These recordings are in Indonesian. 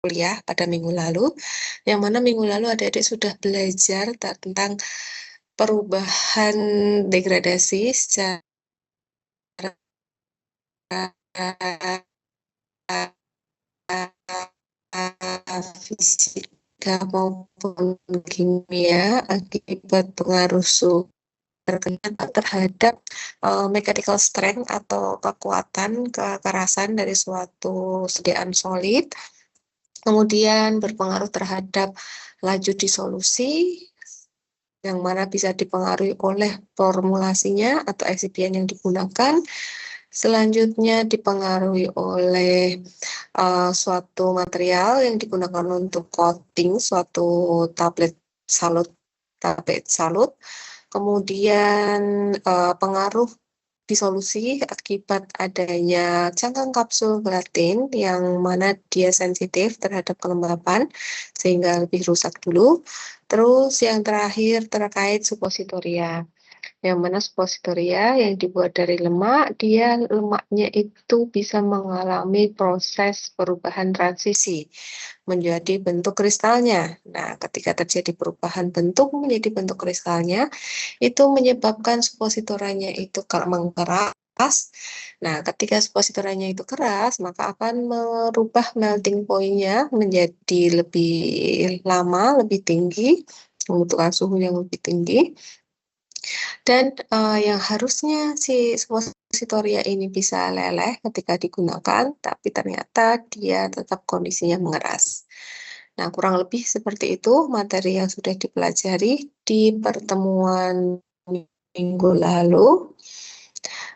kuliah pada minggu lalu, yang mana minggu lalu adik-adik sudah belajar tentang perubahan degradasi secara fisika maupun kimia akibat pengaruh suhu terhadap mechanical strength atau kekuatan kekerasan dari suatu sediaan solid, kemudian berpengaruh terhadap laju disolusi yang mana bisa dipengaruhi oleh formulasinya atau eksibien yang digunakan. Selanjutnya dipengaruhi oleh suatu material yang digunakan untuk coating suatu tablet salut. Kemudian pengaruh disolusi akibat adanya cangkang kapsul gelatin yang mana dia sensitif terhadap kelembapan sehingga lebih rusak dulu. Terus yang terakhir terkait suppositoria, yang mana suppositoria yang dibuat dari lemak, dia lemaknya itu bisa mengalami proses perubahan transisi menjadi bentuk kristalnya. Nah, ketika terjadi perubahan bentuk menjadi bentuk kristalnya, itu menyebabkan suppositoranya itu keras. Nah, ketika suppositoranya itu keras, maka akan merubah melting point-nya menjadi lebih lama, lebih tinggi, membutuhkan suhu yang lebih tinggi. Dan yang harusnya si suppositoria ini bisa leleh ketika digunakan, tapi ternyata dia tetap kondisinya mengeras. Nah, kurang lebih seperti itu materi yang sudah dipelajari di pertemuan minggu lalu.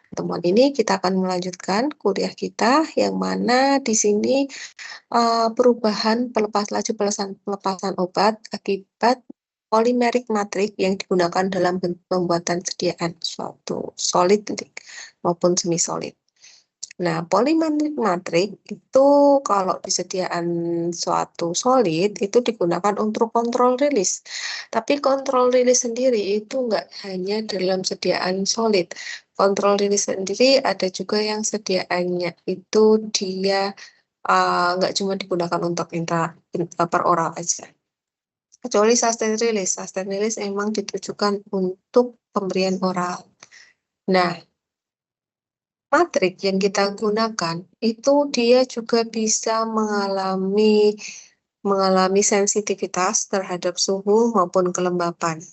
Pertemuan ini kita akan melanjutkan kuliah kita yang mana di sini perubahan laju pelepasan obat akibat polimeric matrix yang digunakan dalam pembuatan sediaan suatu solid maupun semi solid. Nah, polymeric matrix itu kalau disediaan suatu solid itu digunakan untuk kontrol rilis. Tapi kontrol rilis sendiri itu enggak hanya dalam sediaan solid. Kontrol rilis sendiri ada juga yang sediaannya itu dia nggak cuma digunakan untuk per oral aja. Kecuali sustained release. Sustained release emang ditujukan untuk pemberian oral. Nah, matrik yang kita gunakan itu dia juga bisa mengalami sensitivitas terhadap suhu maupun kelembapan,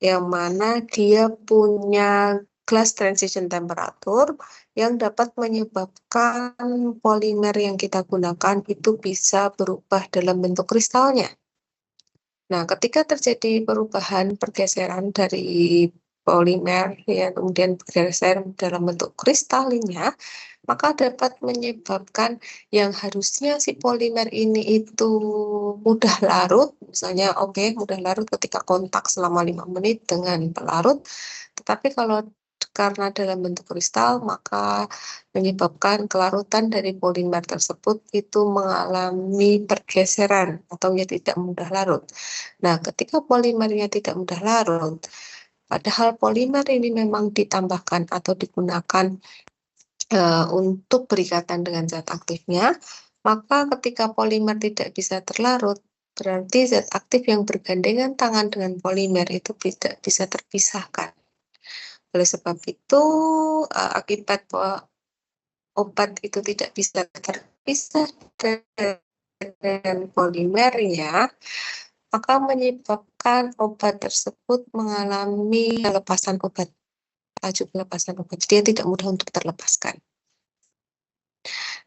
yang mana dia punya glass transition temperature yang dapat menyebabkan polimer yang kita gunakan itu bisa berubah dalam bentuk kristalnya. Nah, ketika terjadi perubahan pergeseran dari polimer ya kemudian bergeser dalam bentuk kristalinnya, maka dapat menyebabkan yang harusnya si polimer ini itu mudah larut, misalnya mudah larut ketika kontak selama 5 menit dengan pelarut, tetapi kalau karena dalam bentuk kristal, maka menyebabkan kelarutan dari polimer tersebut itu mengalami pergeseran atau ya tidak mudah larut. Nah, ketika polimernya tidak mudah larut, padahal polimer ini memang ditambahkan atau digunakan untuk berikatan dengan zat aktifnya, maka ketika polimer tidak bisa terlarut, berarti zat aktif yang bergandengan tangan dengan polimer itu tidak bisa terpisahkan. Oleh sebab itu, akibat obat itu tidak bisa terpisah dengan polimernya, maka menyebabkan obat tersebut mengalami pelepasan obat, laju pelepasan obat. Dia tidak mudah untuk terlepaskan.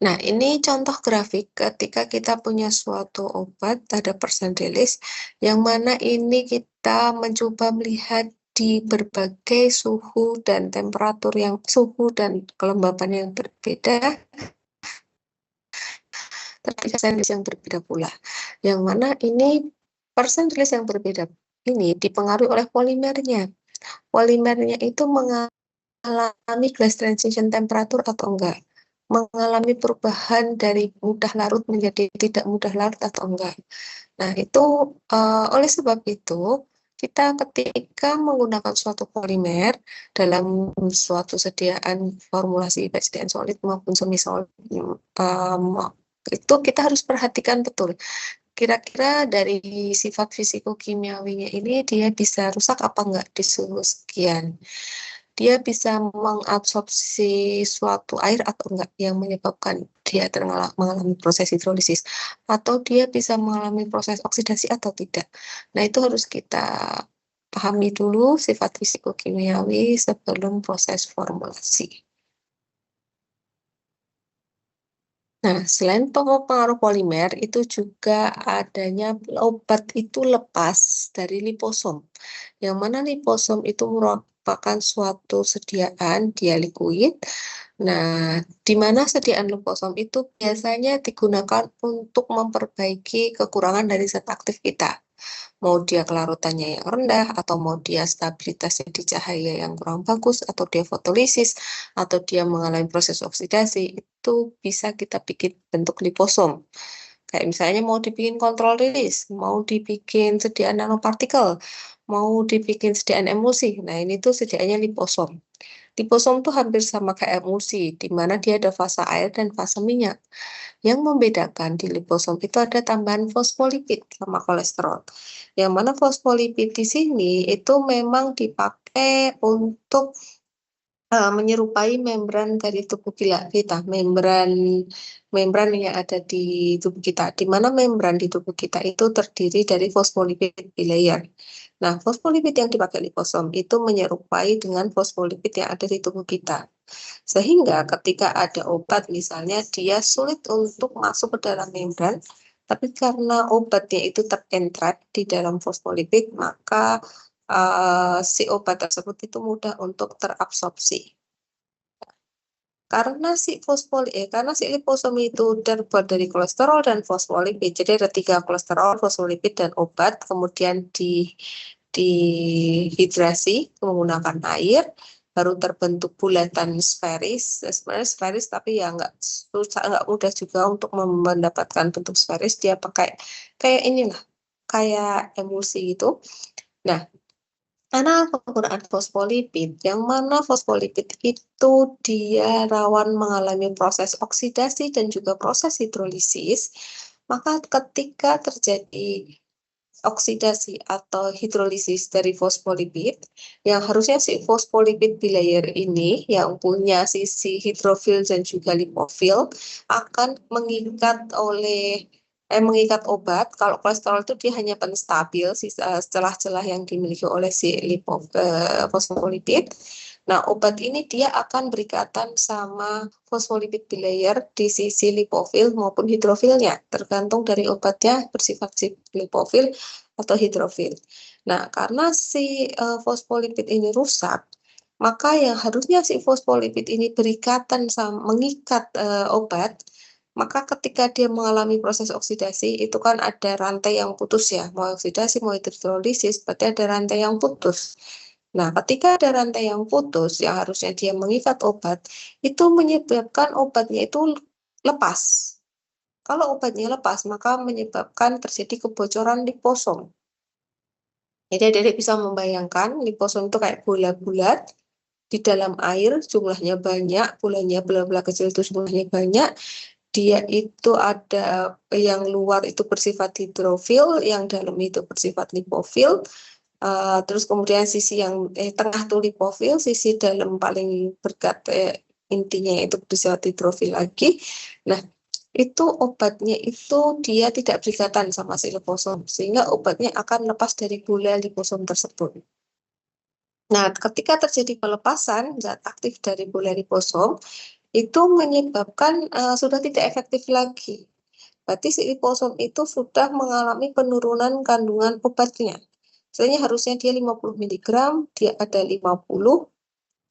Nah, ini contoh grafik ketika kita punya suatu obat, ada persen rilis, yang mana ini kita mencoba melihat di berbagai suhu dan temperatur suhu dan kelembapan yang berbeda, tapi persen rilis yang berbeda pula. Yang mana ini persen rilis yang berbeda ini dipengaruhi oleh polimernya. Polimernya itu mengalami glass transition temperature atau enggak, mengalami perubahan dari mudah larut menjadi tidak mudah larut atau enggak. Nah, itu oleh sebab itu kita ketika menggunakan suatu polimer dalam suatu sediaan formulasi baik sediaan solid maupun semi solid Itu kita harus perhatikan betul. Kira-kira dari sifat fisikokimiawinya ini dia bisa rusak apa enggak di suhu sekian. Dia bisa mengabsorpsi suatu air atau enggak yang menyebabkan dia mengalami proses hidrolisis. Atau dia bisa mengalami proses oksidasi atau tidak. Nah, itu harus kita pahami dulu sifat fisikokimiawi sebelum proses formulasi. Nah, selain pengaruh polimer, itu juga adanya obat itu lepas dari liposom. Yang mana liposom itu merupakan suatu sediaan dia likuid. Nah, di mana sediaan liposom itu biasanya digunakan untuk memperbaiki kekurangan dari zat aktif kita. Mau dia kelarutannya yang rendah, atau mau dia stabilitasnya di cahaya yang kurang bagus, atau dia fotolisis, atau dia mengalami proses oksidasi, itu bisa kita bikin bentuk liposom. Kayak misalnya mau dibikin kontrol rilis, mau dibikin sediaan nanopartikel, mau dibikin sediaan emulsi. Nah, ini tuh sediaannya liposom. Liposom tuh hampir sama kayak emulsi, di mana dia ada fase air dan fase minyak. Yang membedakan di liposom itu ada tambahan fosfolipid sama kolesterol. Yang mana fosfolipid di sini itu memang dipakai untuk menyerupai membran dari tubuh kita, membran membran yang ada di tubuh kita, di mana membran di tubuh kita itu terdiri dari fosfolipid bilayer. Nah, fosfolipid yang dipakai liposom itu menyerupai dengan fosfolipid yang ada di tubuh kita. Sehingga ketika ada obat, misalnya dia sulit untuk masuk ke dalam membran, tapi karena obatnya itu terentrap di dalam fosfolipid, maka si obat tersebut itu mudah untuk terabsorpsi. Karena si liposom itu terbuat dari kolesterol dan fosfolipid. Jadi ada 3 kolesterol, fosfolipid, dan obat. Kemudian dihidrasi menggunakan air, baru terbentuk bulatan sferis. Sebenarnya sferis, tapi ya nggak susah, nggak mudah juga untuk mendapatkan bentuk sferis. Dia pakai kayak inilah, kayak emulsi gitu. Nah, karena penggunaan fosfolipid, yang mana fosfolipid itu dia rawan mengalami proses oksidasi dan juga proses hidrolisis, maka ketika terjadi oksidasi atau hidrolisis dari fosfolipid, yang harusnya si fosfolipid bilayer ini yang punya sisi hidrofil dan juga lipofil akan mengikat obat. Kalau kolesterol itu dia hanya penstabil celah-celah yang dimiliki oleh si fosfolipid. Nah, obat ini dia akan berikatan sama fosfolipid bilayer di sisi lipofil maupun hidrofilnya, tergantung dari obatnya bersifat lipofil atau hidrofil. Nah, karena si fosfolipid ini rusak, maka yang harusnya si fosfolipid ini berikatan sama mengikat obat, maka ketika dia mengalami proses oksidasi, itu kan ada rantai yang putus ya, mau oksidasi, mau hidrolisis, berarti ada rantai yang putus. Nah, ketika ada rantai yang putus, yang harusnya dia mengikat obat, itu menyebabkan obatnya itu lepas. Kalau obatnya lepas, maka menyebabkan terjadi kebocoran liposom. Jadi adik bisa membayangkan liposom itu kayak bola bulat di dalam air, jumlahnya banyak, bolanya bola-bola kecil itu jumlahnya banyak. Dia itu ada yang luar itu bersifat hidrofil, yang dalam itu bersifat lipofil. Terus kemudian sisi yang tengah tuh lipofil, sisi dalam paling berkat intinya itu bersifat hidrofil lagi. Nah, itu obatnya itu dia tidak berikatan sama si liposom, sehingga obatnya akan lepas dari bola liposom tersebut. Nah, ketika terjadi pelepasan zat aktif dari bola liposom, itu menyebabkan sudah tidak efektif lagi. Berarti si liposom itu sudah mengalami penurunan kandungan obatnya. Misalnya harusnya dia 50 mg, dia ada 50,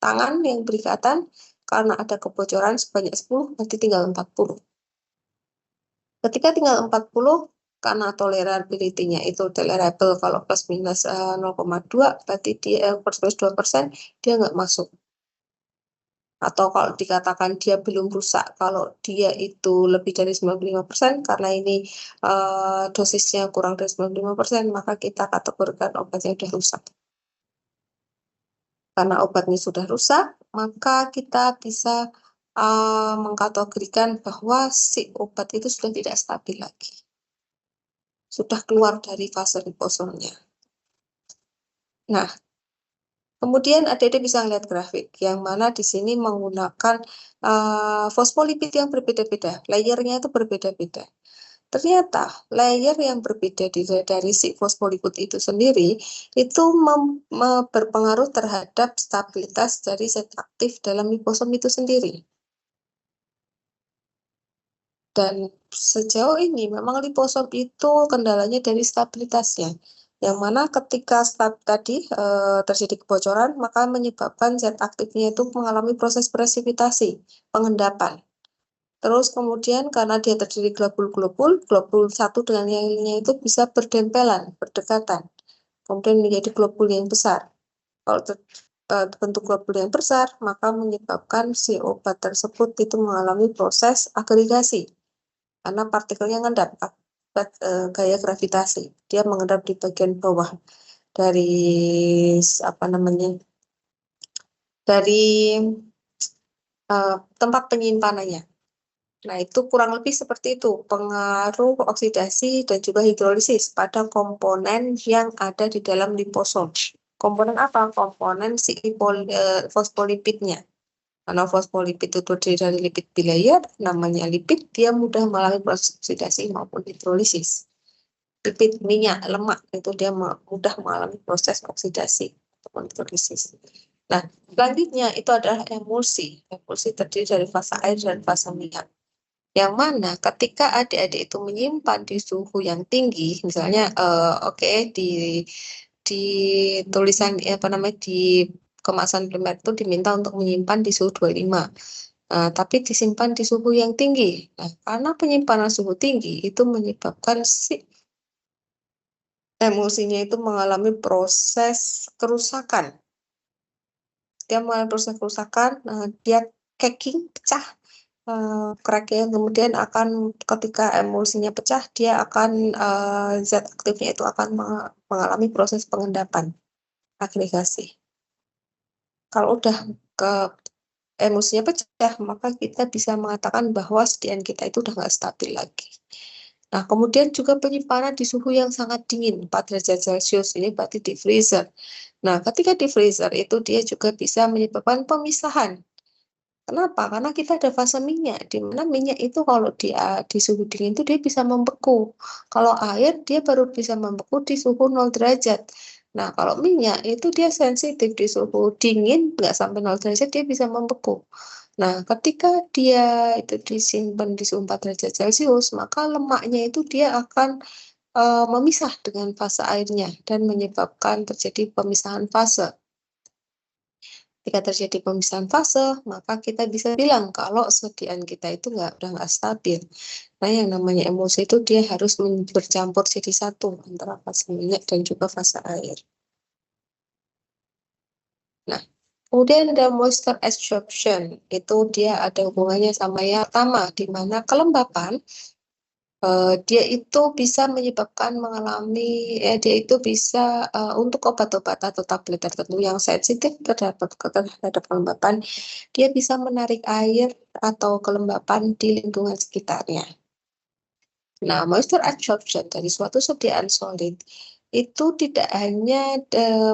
tangan yang berikatan, karena ada kebocoran sebanyak 10, berarti tinggal 40. Ketika tinggal 40, karena tolerability-nya itu tolerable kalau plus minus 0,2, berarti dia plus minus 2%, dia nggak masuk. Atau kalau dikatakan dia belum rusak, kalau dia itu lebih dari 95%, karena ini dosisnya kurang dari 95%, maka kita kategorikan obatnya sudah rusak. Karena obatnya sudah rusak, maka kita bisa mengkategorikan bahwa si obat itu sudah tidak stabil lagi. Sudah keluar dari fase liposomnya. Nah, kemudian adik-adik bisa lihat grafik yang mana di sini menggunakan fosfolipid yang berbeda-beda. Layernya itu berbeda-beda. Ternyata layer yang berbeda dari si fosfolipid itu sendiri itu berpengaruh terhadap stabilitas dari zat aktif dalam liposom itu sendiri. Dan sejauh ini memang liposom itu kendalanya dari stabilitasnya. Yang mana ketika tadi terjadi kebocoran, maka menyebabkan zat aktifnya itu mengalami proses presipitasi, pengendapan. Terus kemudian karena dia terdiri globul-globul, globul satu dengan yang lainnya itu bisa berdempelan, berdekatan. Kemudian menjadi globul yang besar. Kalau bentuk globul yang besar, maka menyebabkan si obat tersebut itu mengalami proses agregasi. Karena partikelnya ngendap akibat gaya gravitasi. Dia mengendap di bagian bawah dari apa namanya? Dari tempat penyimpanannya. Nah, itu kurang lebih seperti itu, pengaruh oksidasi dan juga hidrolisis pada komponen yang ada di dalam liposom. Komponen apa? Komponen si fosfolipidnya. Karena fosfolipid itu terdiri dari lipid bilayer, namanya lipid, dia mudah mengalami proses oksidasi maupun hidrolisis. Lipid, minyak, lemak, itu dia mudah mengalami proses oksidasi ataupun hidrolisis. Nah, selanjutnya itu adalah emulsi. Emulsi terdiri dari fase air dan fase minyak. Yang mana ketika adik-adik itu menyimpan di suhu yang tinggi, misalnya di tulisan apa namanya di kemasan primer itu diminta untuk menyimpan di suhu 25. Tapi disimpan di suhu yang tinggi. Nah, karena penyimpanan suhu tinggi itu menyebabkan si emulsinya itu mengalami proses kerusakan. Dia mengalami proses kerusakan, dia cracking, pecah, cracking, kemudian akan ketika emulsinya pecah, dia akan zat aktifnya itu akan mengalami proses pengendapan, agregasi. Kalau udah ke emulsinya pecah, maka kita bisa mengatakan bahwa sediaan kita itu udah nggak stabil lagi. Nah, kemudian juga penyimpanan di suhu yang sangat dingin, 4 derajat Celcius, ini berarti di freezer. Nah, ketika di freezer itu dia juga bisa menyebabkan pemisahan. Kenapa? Karena kita ada fase minyak, di mana minyak itu kalau di suhu dingin itu dia bisa membeku. Kalau air dia baru bisa membeku di suhu 0 derajat. Nah, kalau minyak itu dia sensitif di suhu dingin, nggak sampai 0 derajat dia bisa membeku. Nah, ketika dia itu disimpan di suhu 4 derajat Celcius, maka lemaknya itu dia akan memisah dengan fase airnya dan menyebabkan terjadi pemisahan fase. Ketika terjadi pemisahan fase, maka kita bisa bilang kalau sediaan kita itu udah nggak stabil. Nah, yang namanya emulsi itu dia harus bercampur jadi satu antara fase minyak dan juga fase air. Nah, kemudian ada moisture adsorption. Itu dia ada hubungannya sama yang pertama, di mana kelembapan dia itu bisa menyebabkan dia itu bisa untuk obat-obat atau tablet tertentu yang sensitif terhadap kelembapan, dia bisa menarik air atau kelembapan di lingkungan sekitarnya. Nah, moisture absorption dari suatu sediaan solid itu tidak hanya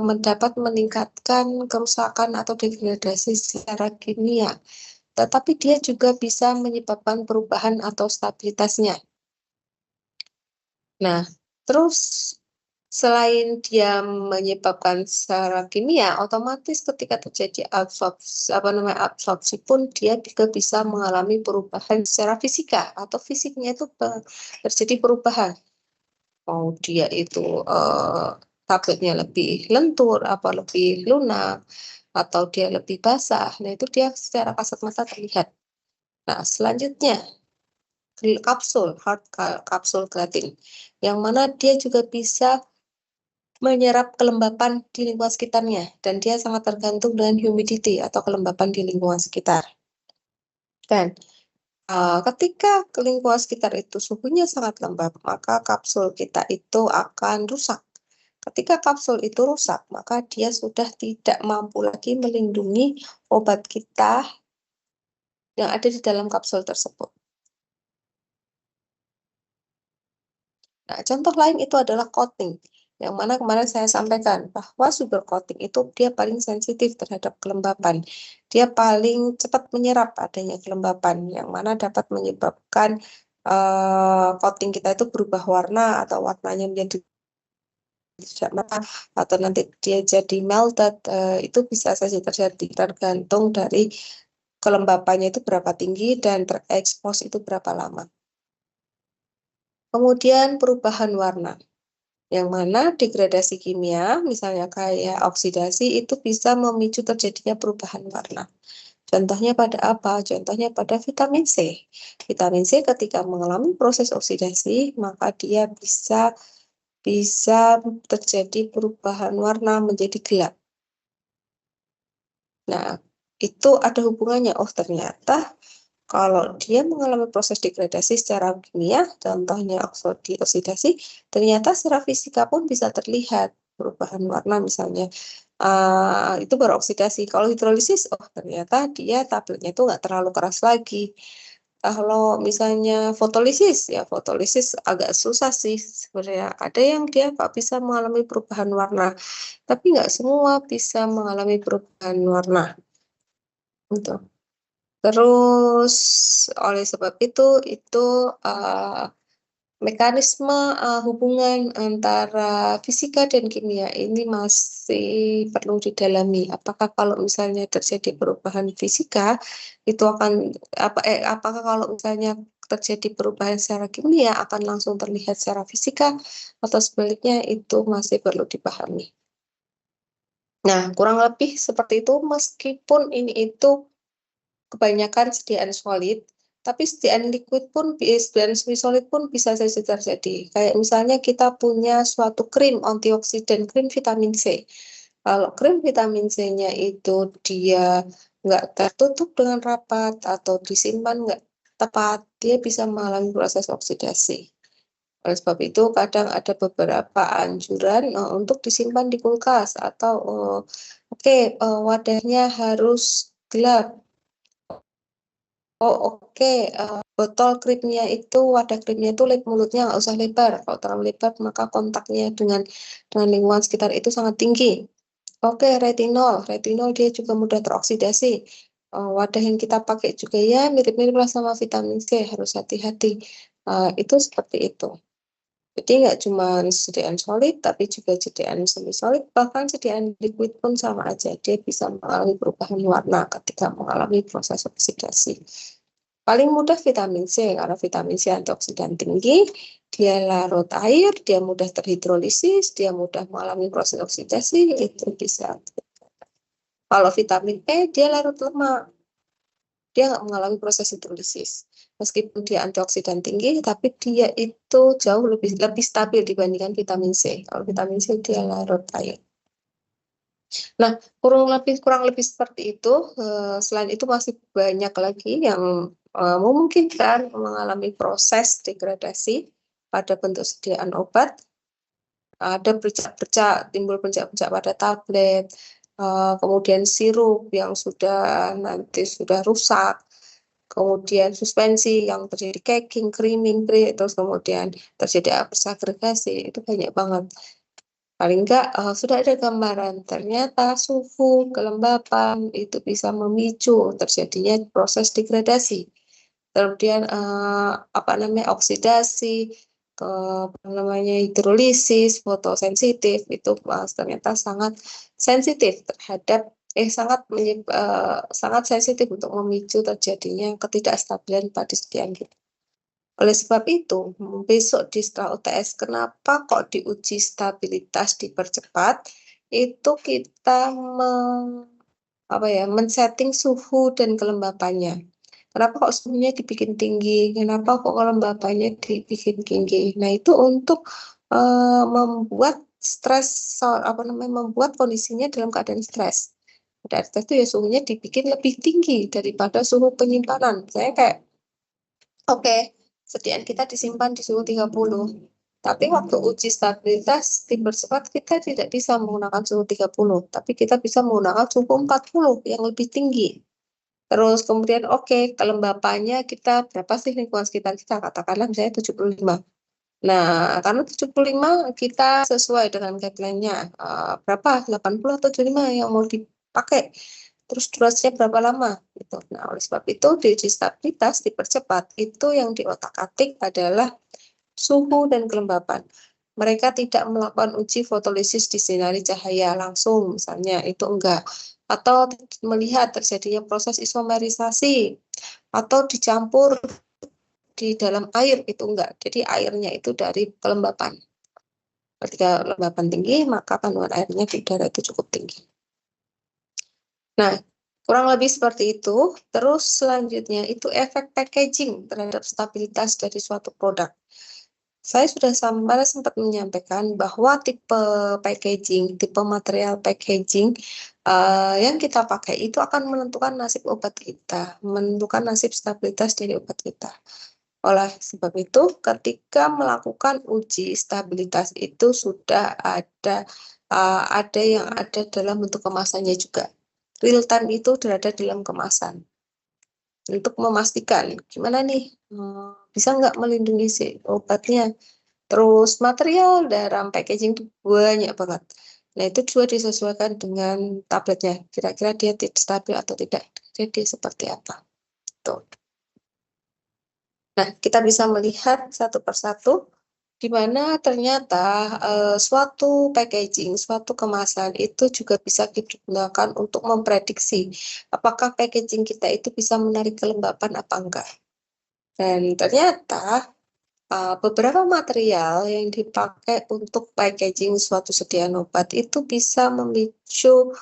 mendapat meningkatkan kerusakan atau degradasi secara kimia, tetapi dia juga bisa menyebabkan perubahan atau stabilitasnya. Nah, terus selain dia menyebabkan secara kimia, otomatis ketika terjadi absorpsi pun dia juga bisa mengalami perubahan secara fisika atau fisiknya itu terjadi perubahan. Mau dia itu tabletnya lebih lentur, apa lebih lunak, atau dia lebih basah. Nah, itu dia secara kasat mata terlihat. Nah, selanjutnya hard kapsul gelatin, yang mana dia juga bisa menyerap kelembapan di lingkungan sekitarnya, dan dia sangat tergantung dengan humidity atau kelembapan di lingkungan sekitar. Dan ketika lingkungan sekitar itu suhunya sangat lembab, maka kapsul kita itu akan rusak. Ketika kapsul itu rusak, maka dia sudah tidak mampu lagi melindungi obat kita yang ada di dalam kapsul tersebut. Nah, contoh lain itu adalah coating, yang mana kemarin saya sampaikan bahwa sugar coating itu dia paling sensitif terhadap kelembapan. Dia paling cepat menyerap adanya kelembapan, yang mana dapat menyebabkan coating kita itu berubah warna atau warnanya menjadi tidak merah atau nanti dia jadi melted. Itu bisa saja terjadi tergantung dari kelembapannya itu berapa tinggi dan terekspos itu berapa lama. Kemudian perubahan warna, yang mana degradasi kimia, misalnya kayak oksidasi, itu bisa memicu terjadinya perubahan warna. Contohnya pada apa? Contohnya pada vitamin C. Vitamin C ketika mengalami proses oksidasi, maka dia bisa terjadi perubahan warna menjadi gelap. Nah, itu ada hubungannya. Oh, ternyata kalau dia mengalami proses degradasi secara kimia, contohnya oksidasi, ternyata secara fisika pun bisa terlihat perubahan warna misalnya. Itu baru oksidasi. Kalau hidrolisis, oh ternyata dia tabletnya itu nggak terlalu keras lagi. Kalau misalnya fotolisis, ya fotolisis agak susah sih sebenarnya. Ada yang dia nggak bisa mengalami perubahan warna, tapi nggak semua bisa mengalami perubahan warna. Untuk Terus oleh sebab itu mekanisme hubungan antara fisika dan kimia ini masih perlu didalami. Apakah kalau misalnya terjadi perubahan fisika itu apakah kalau misalnya terjadi perubahan secara kimia akan langsung terlihat secara fisika atau sebaliknya itu masih perlu dipahami. Nah, kurang lebih seperti itu meskipun ini itu kebanyakan sediaan solid, tapi sediaan liquid pun, sediaan semi solid pun bisa saja terjadi. Kayak misalnya kita punya suatu krim antioksidan, krim vitamin C. Kalau krim vitamin C-nya itu dia nggak tertutup dengan rapat atau disimpan nggak tepat, dia bisa mengalami proses oksidasi. Oleh sebab itu, kadang ada beberapa anjuran untuk disimpan di kulkas atau wadahnya harus gelap. Oh oke, botol krimnya itu, wadah krimnya itu mulutnya nggak usah lebar. Kalau terlalu lebar maka kontaknya dengan lingkungan sekitar itu sangat tinggi. Oke, retinol dia juga mudah teroksidasi. Wadah yang kita pakai juga ya mirip-mirip lah sama vitamin C, harus hati-hati. Itu seperti itu. Jadi nggak cuma sediaan solid, tapi juga sediaan semi solid, bahkan sediaan liquid pun sama aja. Dia bisa mengalami perubahan warna ketika mengalami proses oksidasi. Paling mudah vitamin C, karena vitamin C antioksidan tinggi, dia larut air, dia mudah terhidrolisis, dia mudah mengalami proses oksidasi, itu bisa. Kalau vitamin E, dia larut lemak, dia nggak mengalami proses hidrolisis. Meskipun dia antioksidan tinggi, tapi dia itu jauh lebih stabil dibandingkan vitamin C. Kalau vitamin C, dia larut air. Nah, kurang lebih seperti itu. Selain itu masih banyak lagi yang memungkinkan mengalami proses degradasi pada bentuk sediaan obat. Ada bercak-bercak, timbul bercak-bercak pada tablet, kemudian sirup yang nanti sudah rusak, kemudian suspensi yang terjadi caking, creaming, terus kemudian terjadi agregasi, itu banyak banget. Paling enggak sudah ada gambaran, ternyata suhu, kelembapan itu bisa memicu terjadinya proses degradasi. Kemudian oksidasi, hidrolisis, fotosensitif itu ternyata sangat sensitif terhadap sangat sensitif untuk memicu terjadinya ketidakstabilan pada sediaan kita. Oleh sebab itu, besok di setelah UTS, kenapa kok diuji stabilitas dipercepat? Itu kita men-setting suhu dan kelembapannya. Kenapa kok suhunya dibikin tinggi? Kenapa kok kelembapannya dibikin tinggi? Nah, itu untuk membuat stres, membuat kondisinya dalam keadaan stres. Pada stres itu ya suhunya dibikin lebih tinggi daripada suhu penyimpanan. Saya kayak, oke, sediaan kita disimpan di suhu 30. Tapi waktu uji stabilitas dipercepat kita tidak bisa menggunakan suhu 30, tapi kita bisa menggunakan suhu 40 yang lebih tinggi. Terus kemudian kelembapannya kita berapa sih lingkungan sekitar kita? Katakanlah misalnya 75. Nah, karena 75 kita sesuai dengan guideline-nya. Berapa? 80 atau 75 yang mau dipakai. Terus durasinya berapa lama? Gitu. Nah, oleh sebab itu diuji stabilitas dipercepat. Itu yang di otak-atik adalah suhu dan kelembapan. Mereka tidak melakukan uji fotolisis di sinari cahaya langsung, misalnya, itu enggak. Atau melihat terjadinya proses isomerisasi, atau dicampur di dalam air, itu enggak. Jadi airnya itu dari kelembapan. Ketika kelembapan tinggi, maka kandungan airnya di udara itu cukup tinggi. Nah, kurang lebih seperti itu. Terus selanjutnya itu efek packaging terhadap stabilitas dari suatu produk. Saya sudah sempat menyampaikan bahwa tipe packaging, tipe material packaging yang kita pakai itu akan menentukan nasib obat kita, menentukan nasib stabilitas dari obat kita. Oleh sebab itu, ketika melakukan uji stabilitas itu sudah ada yang ada dalam bentuk kemasannya juga. Real time itu berada dalam kemasan untuk memastikan gimana nih, bisa nggak melindungi si obatnya. Terus material dalam packaging itu banyak banget. Nah, itu juga disesuaikan dengan tabletnya. Kira-kira dia stabil atau tidak. Jadi seperti apa. Tuh. Nah, kita bisa melihat satu persatu di mana ternyata suatu packaging, suatu kemasan itu juga bisa digunakan untuk memprediksi apakah packaging kita itu bisa menarik kelembapan apa enggak. Dan ternyata beberapa material yang dipakai untuk packaging suatu sediaan obat itu bisa memicu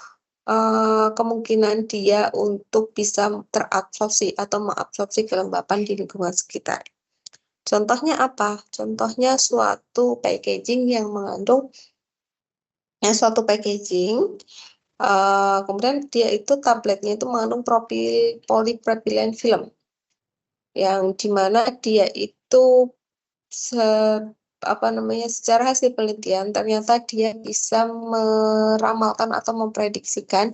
kemungkinan dia untuk bisa terabsorpsi atau mengabsorpsi kelembapan di lingkungan sekitar. Contohnya apa? Contohnya suatu packaging yang mengandung suatu packaging, kemudian dia itu tabletnya itu mengandung polypropylene film, yang dimana dia itu secara hasil penelitian ternyata dia bisa meramalkan atau memprediksikan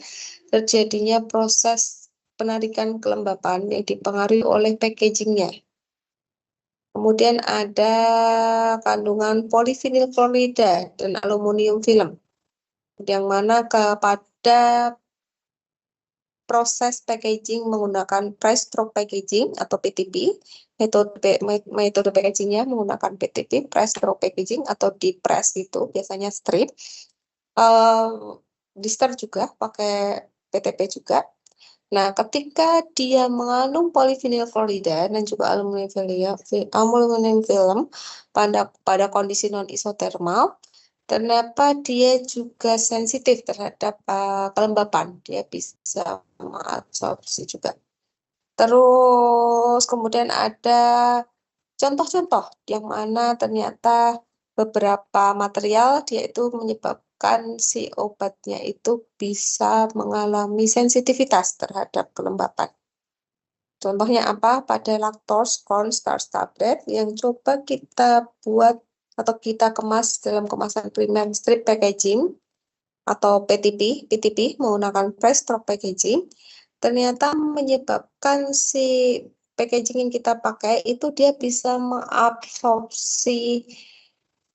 terjadinya proses penarikan kelembapan yang dipengaruhi oleh packagingnya. Kemudian ada kandungan polivinil klorida dan aluminium film, yang mana pada proses packaging menggunakan press stroke packaging atau PTP, metode packagingnya menggunakan PTP, press stroke packaging, atau di press itu biasanya strip, di stir juga pakai PTP juga. Nah, ketika dia mengandung polivinil klorida dan juga aluminium film pada kondisi non isotermal, ternyata dia juga sensitif terhadap kelembapan. Dia bisa mengabsorpsi juga. Terus kemudian ada contoh-contoh yang mana ternyata beberapa material dia itu menyebabkan si obatnya itu bisa mengalami sensitivitas terhadap kelembapan. Contohnya apa? Pada lactose corn starch tablet yang coba kita buat atau kita kemas dalam kemasan primer strip packaging atau PTP menggunakan press stroke packaging, ternyata menyebabkan si packaging yang kita pakai itu dia bisa mengabsorpsi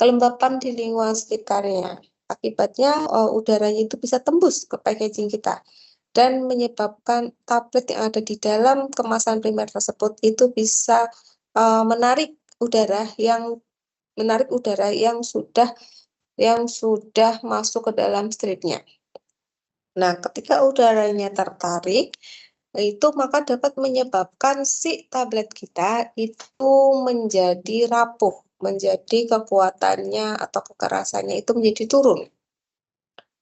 kelembapan di lingkungan sekitarnya. Akibatnya udaranya itu bisa tembus ke packaging kita dan menyebabkan tablet yang ada di dalam kemasan primer tersebut itu bisa menarik udara yang sudah masuk ke dalam stripnya. Nah, ketika udaranya tertarik, itu maka dapat menyebabkan si tablet kita itu menjadi rapuh, menjadi kekuatannya atau kekerasannya itu menjadi turun.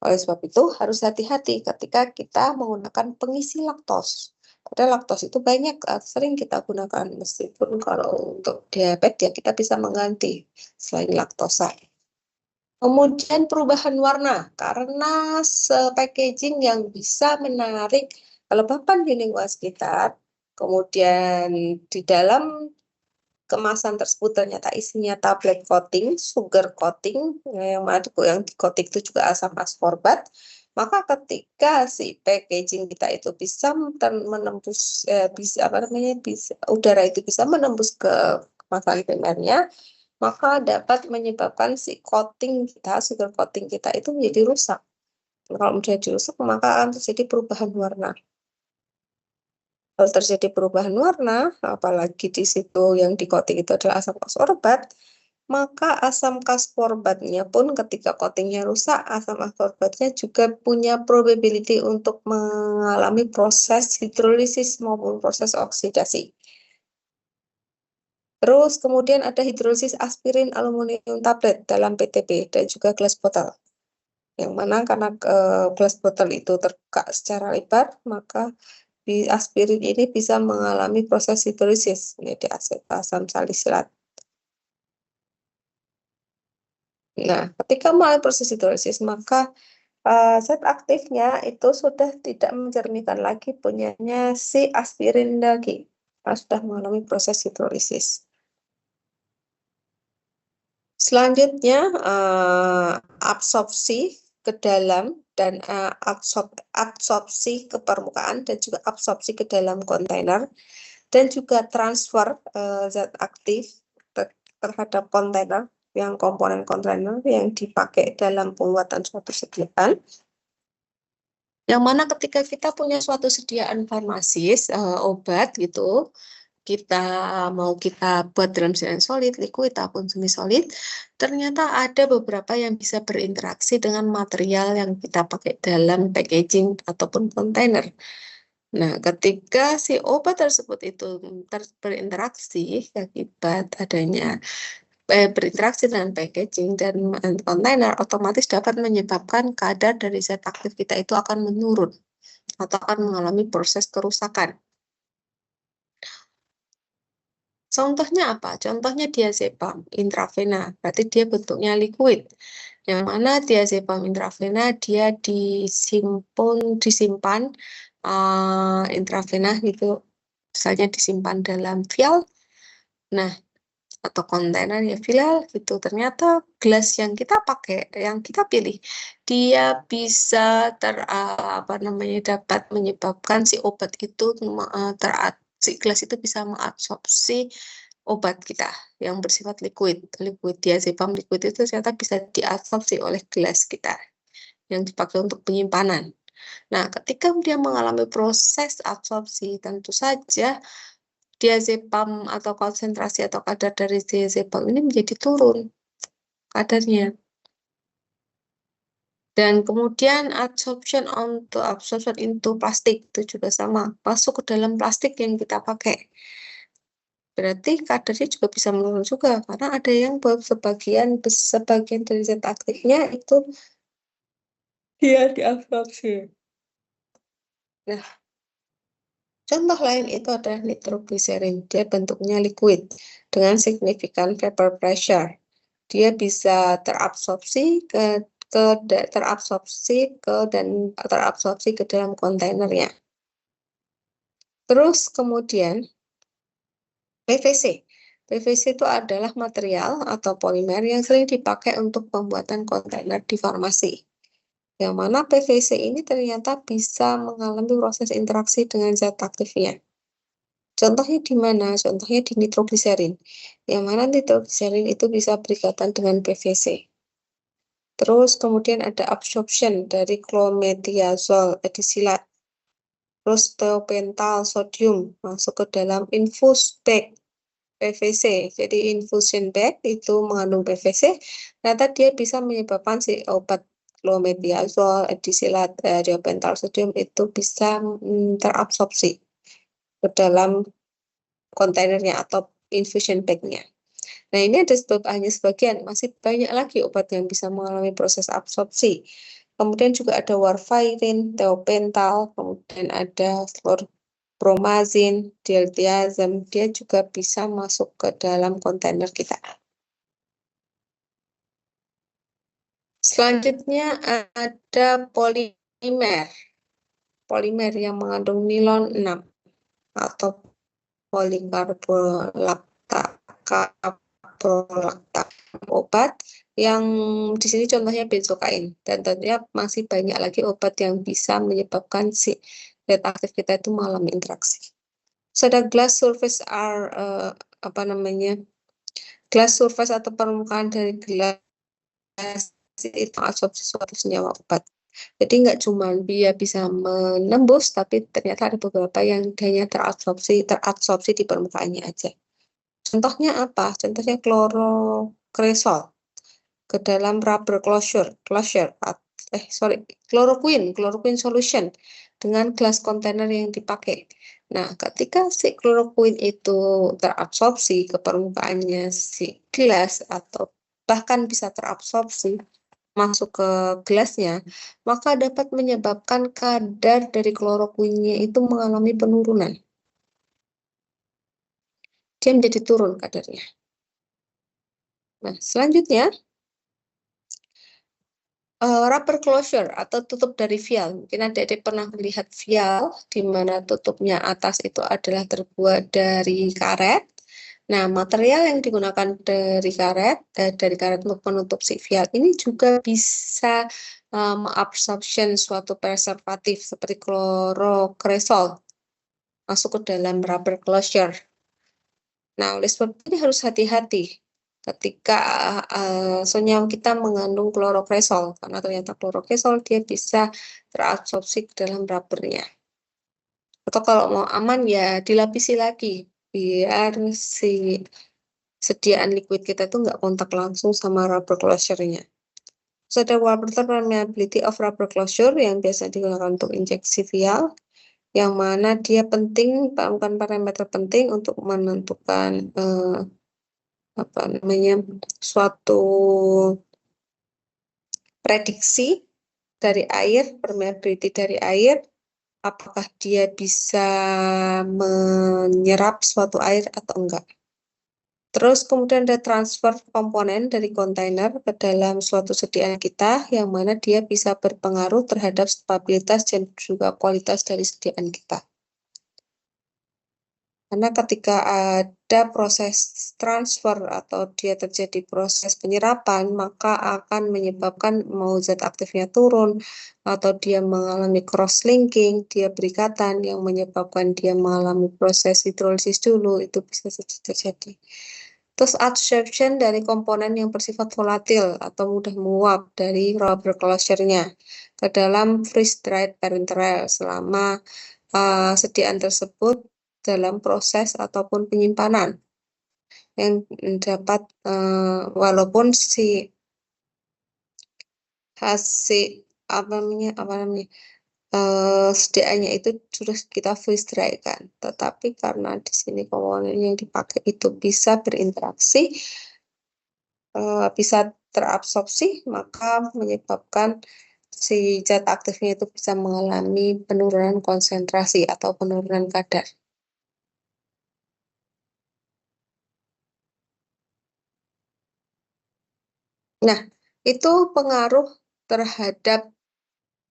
Oleh sebab itu, harus hati-hati ketika kita menggunakan pengisi laktos. Padahal laktos itu banyak, sering kita gunakan, meskipun kalau untuk diabetes ya kita bisa mengganti selain laktosa. Kemudian perubahan warna, karena packaging yang bisa menarik kelembapan di lingkungan sekitar, kemudian di dalam kemasan tersebut ternyata isinya tablet coating, sugar coating, yang di coating itu juga asam ascorbat, Maka ketika si packaging kita itu bisa menembus bisa apa namanya bisa udara itu bisa menembus ke kemasan primernya, maka dapat menyebabkan si coating kita, sugar coating kita itu menjadi rusak. Kalau menjadi rusak, maka akan terjadi perubahan warna. Kalau terjadi perubahan warna, apalagi di situ yang di coating itu adalah asam ascorbat, maka asam ascorbatnya pun ketika coatingnya rusak, asam ascorbatnya juga punya probability untuk mengalami proses hidrolisis maupun proses oksidasi. Terus kemudian ada hidrolisis aspirin aluminium tablet dalam PTB dan juga glass bottle. Yang mana karena glass bottle itu terbuka secara lebar, maka di aspirin ini bisa mengalami proses hidrolisis menjadi asam salisilat. Nah, ketika mulai proses hidrolisis, maka zat aktifnya itu sudah tidak mencerminkan lagi punyanya si aspirin lagi. Sudah mengalami proses hidrolisis. Selanjutnya, absorpsi ke dalam dan absorpsi ke permukaan dan juga absorpsi ke dalam kontainer dan juga transfer zat aktif terhadap kontainer yang komponen kontainer yang dipakai dalam pembuatan suatu sediaan. Yang mana ketika kita punya suatu sediaan farmasis obat gitu, kita buat dalam sediaan solid, liquid ataupun semi solid, ternyata ada beberapa yang bisa berinteraksi dengan material yang kita pakai dalam packaging ataupun kontainer. Nah, ketika si obat tersebut itu berinteraksi akibat adanya berinteraksi dengan packaging dan kontainer, otomatis dapat menyebabkan kadar dari zat aktif kita itu akan menurun atau akan mengalami proses kerusakan. Contohnya apa? Contohnya diazepam intravena, berarti dia bentuknya liquid. Yang mana diazepam intravena dia disimpan intravena itu misalnya disimpan dalam vial. Nah, atau kontainer ya vial gitu. Ternyata gelas yang kita pakai, yang kita pilih, dia bisa apa namanya dapat menyebabkan si obat itu si gelas itu bisa mengabsorpsi obat kita yang bersifat liquid. Liquid diazepam liquid itu ternyata bisa diabsorpsi oleh gelas kita yang dipakai untuk penyimpanan. Nah, ketika dia mengalami proses absorpsi, tentu saja diazepam atau konsentrasi atau kadar dari diazepam ini menjadi turun kadarnya. Dan kemudian absorption into plastik itu juga sama, masuk ke dalam plastik yang kita pakai. Berarti kadarnya juga bisa menurun juga karena ada yang sebagian dari zat aktifnya itu dia diabsorpsi. Nah, contoh lain itu adalah nitroglycerin. Dia bentuknya liquid dengan signifikan vapor pressure. Dia bisa terabsorpsi ke dalam kontainernya. Terus kemudian PVC. PVC itu adalah material atau polimer yang sering dipakai untuk pembuatan kontainer di farmasi. Yang mana PVC ini ternyata bisa mengalami proses interaksi dengan zat aktifnya. Contohnya di mana? Contohnya di nitroglycerin. Yang mana nitroglycerin itu bisa berikatan dengan PVC. Terus kemudian ada absorption dari clomethazole etisilat. Terus thiopental sodium masuk ke dalam infused bag PVC. Jadi infusion bag itu mengandung PVC. Ternyata dia bisa menyebabkan si obat clomethazole etisilat thiopental sodium itu bisa terabsorpsi ke dalam kontainernya atau infusion bag-nya. Nah, ini ada hanya sebagian, masih banyak lagi obat yang bisa mengalami proses absorpsi. Kemudian juga ada warfarin, thiopental, kemudian ada fluorpromazin, diltiazem, dia juga bisa masuk ke dalam kontainer kita. Selanjutnya ada polimer. Polimer yang mengandung nilon 6 atau polikarbonat kaprolaktat. Obat Yang di sini contohnya benzokain, dan tentunya masih banyak lagi obat yang bisa menyebabkan si zat aktif kita itu mengalami interaksi. So, ada glass surface are apa namanya, glass surface atau permukaan dari gelas itu absorpsi suatu senyawa obat. Jadi nggak cuma dia bisa menembus, tapi ternyata ada beberapa yang hanya terabsorpsi di permukaannya aja. Contohnya apa? Contohnya klorokresol ke dalam rubber chloroquine solution dengan glass container yang dipakai. Nah, ketika si chloroquine itu terabsorpsi ke permukaannya si gelas atau bahkan bisa terabsorpsi masuk ke gelasnya, maka dapat menyebabkan kadar dari kloroquine-nya itu mengalami penurunan. Dia menjadi turun kadarnya. Nah, selanjutnya rubber closure atau tutup dari vial. Mungkin adik-adik pernah melihat vial di mana tutupnya atas itu adalah terbuat dari karet. Nah, material yang digunakan dari karet untuk menutup si vial ini juga bisa mengabsorpsi suatu preservatif seperti klorokresol masuk ke dalam rubber closure. Nah, oleh sebab ini harus hati-hati ketika senyawa kita mengandung klorokresol, karena ternyata klorokresol dia bisa terabsorpsi ke dalam rubbernya. Atau kalau mau aman ya dilapisi lagi, biar si sediaan liquid kita itu nggak kontak langsung sama rubber closure-nya. So, ada water permeability of rubber closure yang biasa digunakan untuk injeksi vial, yang mana dia penting, bukan parameter penting untuk menentukan apa namanya, suatu prediksi dari air, permeability dari air, apakah dia bisa menyerap suatu air atau enggak. Terus kemudian ada transfer komponen dari kontainer ke dalam suatu sediaan kita, yang mana dia bisa berpengaruh terhadap stabilitas dan juga kualitas dari sediaan kita. Karena ketika ada proses transfer atau dia terjadi proses penyerapan, maka akan menyebabkan mau zat aktifnya turun, atau dia mengalami cross-linking, dia berikatan yang menyebabkan dia mengalami proses hidrolisis dulu, itu bisa terjadi. Terus adsorption dari komponen yang bersifat volatil atau mudah menguap dari rubber closure-nya ke dalam freeze-dried parenteral selama sediaan tersebut dalam proses ataupun penyimpanan yang dapat walaupun si hasil apa namanya sediaannya itu sudah kita freeze dry kan, tetapi karena di sini komponen yang dipakai itu bisa berinteraksi, bisa terabsorpsi, maka menyebabkan si zat aktifnya itu bisa mengalami penurunan konsentrasi atau penurunan kadar. Nah, itu pengaruh terhadap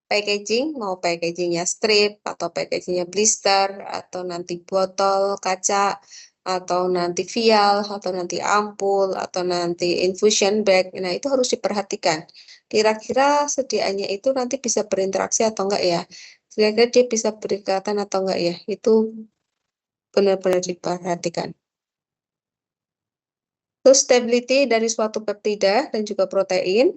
packaging, mau packagingnya strip, atau packagingnya blister, atau nanti botol kaca, atau nanti vial, atau nanti ampul, atau nanti infusion bag. Nah, itu harus diperhatikan. Kira-kira sediaannya itu nanti bisa berinteraksi atau enggak ya? Kira-kira dia bisa berikatan atau enggak ya? Itu benar-benar diperhatikan. Terus stability dari suatu peptida dan juga protein.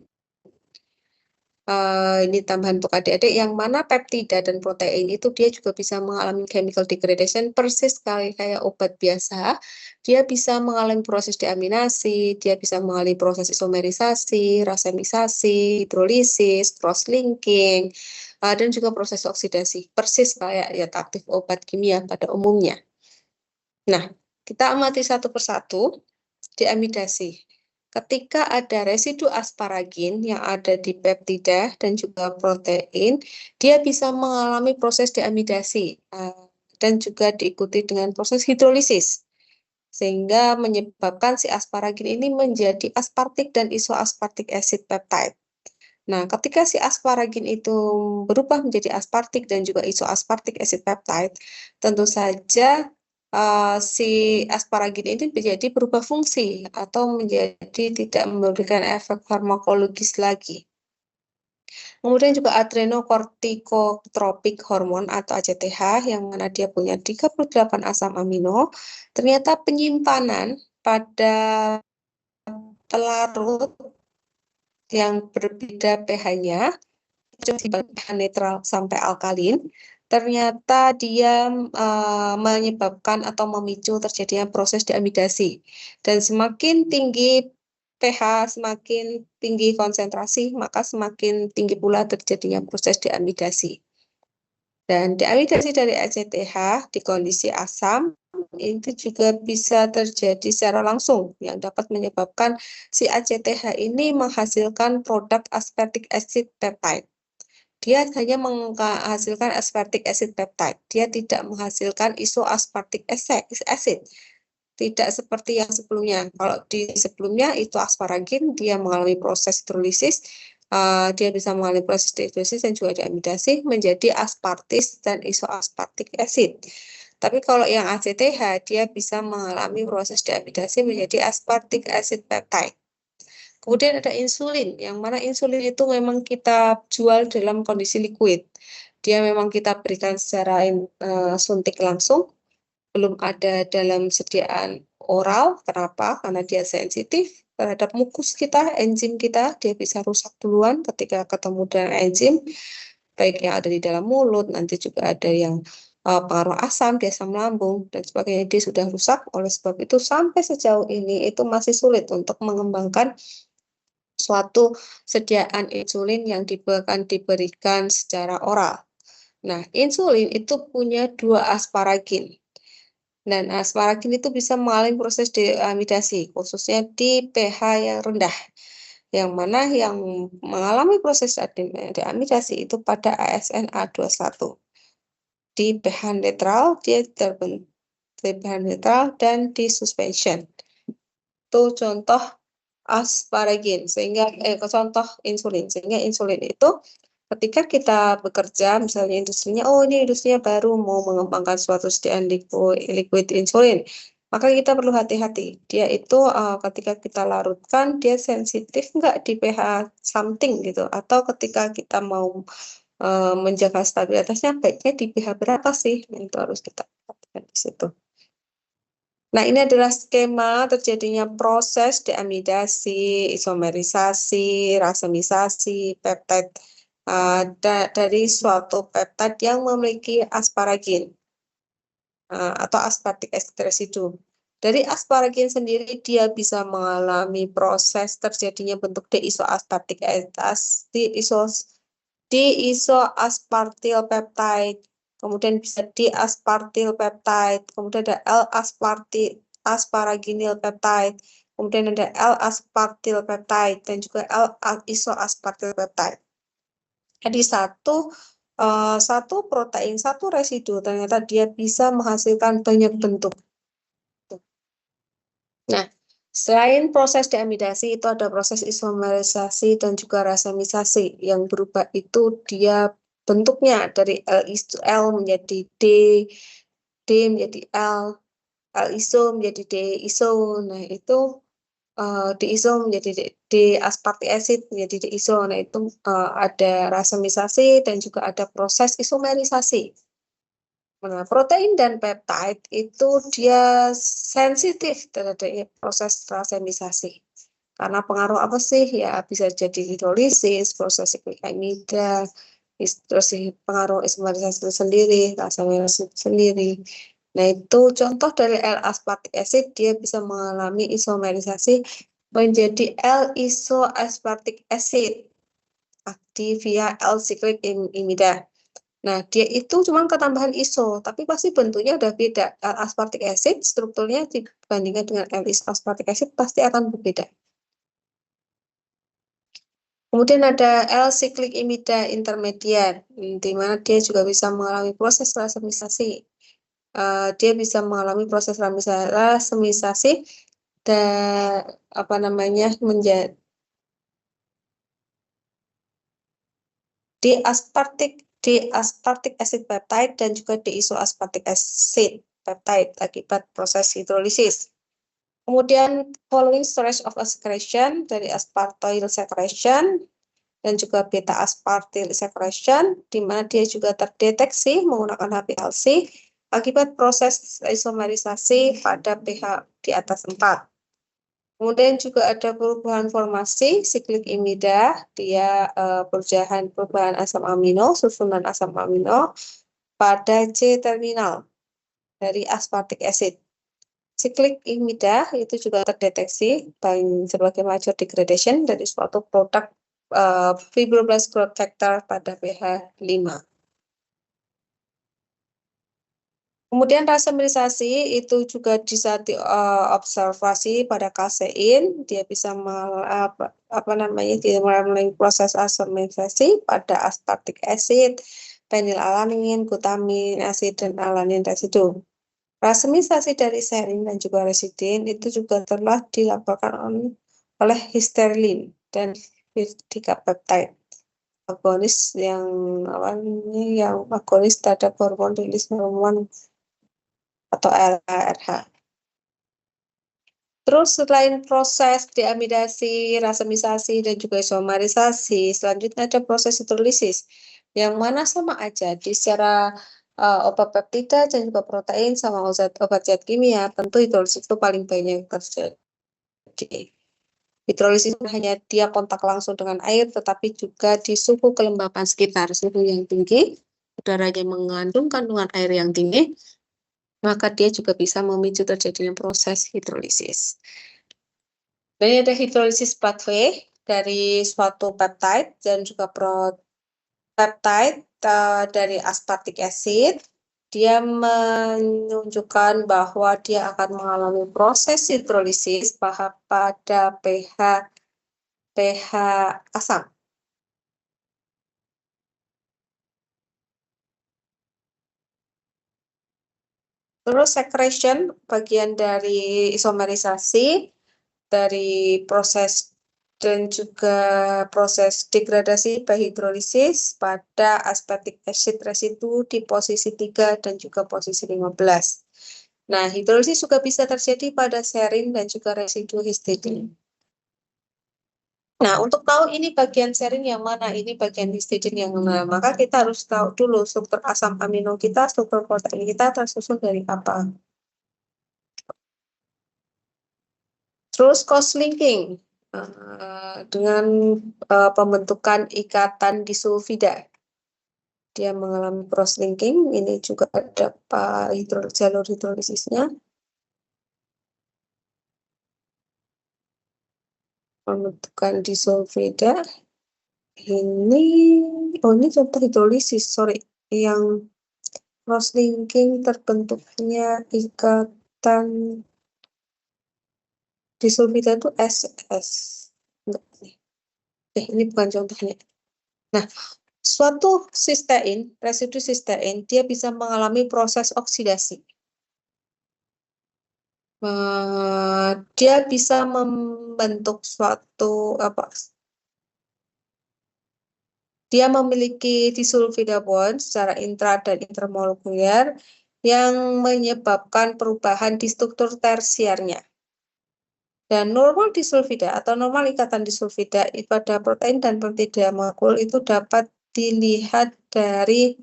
Ini tambahan untuk adik-adik, yang mana peptida dan protein itu dia juga bisa mengalami chemical degradation persis kayak obat biasa. Dia bisa mengalami proses deaminasi, dia bisa mengalami proses isomerisasi, rasemisasi, hidrolisis, cross-linking, dan juga proses oksidasi, persis kayak ya aktif obat kimia pada umumnya. Nah, kita amati satu persatu deamidasi. Ketika ada residu asparagin yang ada di peptida dan juga protein, dia bisa mengalami proses deamidasi dan juga diikuti dengan proses hidrolisis, sehingga menyebabkan si asparagin ini menjadi aspartik dan isoaspartik acid peptide. Nah, ketika si asparagin itu berubah menjadi aspartik dan juga isoaspartik acid peptide, tentu saja si asparagin ini menjadi berubah fungsi atau menjadi tidak memberikan efek farmakologis lagi. Kemudian juga adrenokortikotropik hormon atau ACTH yang mana dia punya 38 asam amino. Ternyata penyimpanan pada pelarut yang berbeda pH-nya, pH netral sampai alkalin, ternyata dia menyebabkan atau memicu terjadinya proses deamidasi. Dan semakin tinggi pH, semakin tinggi konsentrasi, maka semakin tinggi pula terjadinya proses deamidasi. Dan deamidasi dari ACTH di kondisi asam itu juga bisa terjadi secara langsung yang dapat menyebabkan si ACTH ini menghasilkan produk aspartic acid peptide. Dia hanya menghasilkan aspartic acid peptide. Dia tidak menghasilkan isoaspartic acid. Tidak seperti yang sebelumnya. Kalau di sebelumnya itu asparagin, dia mengalami proses hidrolisis, dia bisa mengalami proses dehidrosis dan juga deamidasi menjadi aspartis dan isoaspartic acid. Tapi kalau yang ACTH, dia bisa mengalami proses deamidasi menjadi aspartic acid peptide. Kemudian ada insulin, yang mana insulin itu memang kita jual dalam kondisi liquid. Dia memang kita berikan secara suntik langsung, belum ada dalam sediaan oral. Kenapa? Karena dia sensitif terhadap mukus kita, enzim kita. Dia bisa rusak duluan ketika ketemu dengan enzim, baik yang ada di dalam mulut, nanti juga ada yang pengaruh asam di asam lambung, dan sebagainya. Dia sudah rusak, oleh sebab itu sampai sejauh ini itu masih sulit untuk mengembangkan suatu sediaan insulin yang diberikan secara oral. Nah, insulin itu punya dua asparagin. Dan asparagin itu bisa mengalami proses deamidasi, khususnya di pH yang rendah. Yang mana yang mengalami proses deamidasi itu pada ASN A21. Di pH netral, dia terbentuk di pH netral dan di suspension. Itu contoh asparagin, sehingga contoh insulin. Sehingga insulin itu ketika kita bekerja, misalnya industrinya, ini industrinya baru mau mengembangkan suatu sediaan liquid insulin, maka kita perlu hati-hati. Dia itu ketika kita larutkan, dia sensitif nggak di pH something gitu, atau ketika kita mau menjaga stabilitasnya, baiknya di pH berapa sih? Itu harus kita perhatikan di situ. Nah, ini adalah skema terjadinya proses deamidasi, isomerisasi, rasemisasi, peptide dari suatu peptide yang memiliki asparagin atau aspartic acid residue. Dari asparagin sendiri dia bisa mengalami proses terjadinya bentuk diisoaspartic diisoaspartyl peptide, kemudian bisa diaspartyl peptide, kemudian ada L-asparaginil peptide, kemudian ada L-aspartyl peptide, dan juga L-isoaspartyl peptide. Jadi satu protein, satu residu, ternyata dia bisa menghasilkan banyak bentuk. Nah, selain proses deamidasi, itu ada proses isomerisasi dan juga rasemisasi. Yang berubah itu dia bentuknya dari L menjadi D, D menjadi L iso menjadi D iso. Nah, itu D iso menjadi D aspartic acid menjadi D iso. Nah, itu ada rasemisasi dan juga ada proses isomerisasi. Nah, protein dan peptide itu dia sensitif terhadap proses rasemisasi. Karena pengaruh apa sih? Ya, bisa jadi hidrolisis, proses siklik amida, terus pengaruh isomerisasi itu sendiri, rasemisasi itu sendiri. Nah, itu contoh dari L-aspartic acid, dia bisa mengalami isomerisasi menjadi L-isoaspartic acid via L-cyclic imida. Nah, dia itu cuma ketambahan iso, tapi pasti bentuknya udah beda. L-aspartic acid strukturnya dibandingkan dengan L-aspartic acid pasti akan berbeda. Kemudian ada L-cyclic imida intermediate, di mana dia juga bisa mengalami proses rasemisasi. Dia bisa mengalami proses rasemisasi dan menjadi di aspartic acid peptide dan juga diisoaspartic acid. peptide akibat proses hidrolisis. Kemudian following storage of a secretion dari aspartyl secretion dan juga beta aspartyl secretion, di mana dia juga terdeteksi menggunakan HPLC akibat proses isomerisasi pada pH di atas 4. Kemudian juga ada perubahan formasi siklik imida, dia perubahan asam amino, susunan asam amino pada C terminal dari aspartic acid. Siklik imida itu juga terdeteksi sebagai major degradation dari suatu produk fibroblast growth factor pada pH 5. Kemudian rasemerisasi itu juga bisa diobservasi pada kasein, dia bisa melalui proses rasemerisasi pada aspartic acid, fenilalanin, glutamin acid, dan alanin residu. Rasemisasi dari serin dan juga residin itu juga telah dilaporkan oleh histerlin dan dicapeptide agonis yang agonis terhadap hormon rilis hormon atau LHRH. Terus selain proses deamidasi, rasemisasi, dan juga isomerisasi, selanjutnya ada proses hidrolisis yang mana sama aja di secara obat peptida dan juga protein sama obat zat kimia, tentu hidrolisis itu paling banyak terjadi. Hidrolisis hanya dia kontak langsung dengan air, tetapi juga di suhu kelembapan sekitar, suhu yang tinggi, udaranya mengandung kandungan air yang tinggi, maka dia juga bisa memicu terjadinya proses hidrolisis. Dan ada hidrolisis pathway dari suatu peptide dan juga peptide dari aspartic acid, dia menunjukkan bahwa dia akan mengalami proses hidrolisis pada pH asam. Terus secretion, bagian dari isomerisasi, dari proses dan juga proses degradasi hidrolisis pada aspartic acid residu di posisi 3 dan juga posisi 15. Nah, hidrolisis juga bisa terjadi pada serin dan juga residu histidin. Nah, untuk tahu ini bagian serin yang mana, ini bagian histidin yang mana, maka kita harus tahu dulu struktur asam amino kita, struktur protein kita tersusun dari apa. Terus cross-linking dengan pembentukan ikatan disulfida. Dia mengalami cross-linking, ini juga ada jalur hidrolisisnya. Pembentukan disulfida. Ini contoh hidrolisis, sorry. Yang cross-linking terbentuknya ikatan disulfida itu SS. Ini bukan contohnya. Nah, suatu sistein, residu sistein, dia bisa mengalami proses oksidasi. Dia bisa membentuk suatu dia memiliki disulfida bond secara intra dan intermolekuler yang menyebabkan perubahan di struktur tersiarnya. Dan normal disulfida atau normal ikatan disulfida pada protein dan peptida molekul itu dapat dilihat dari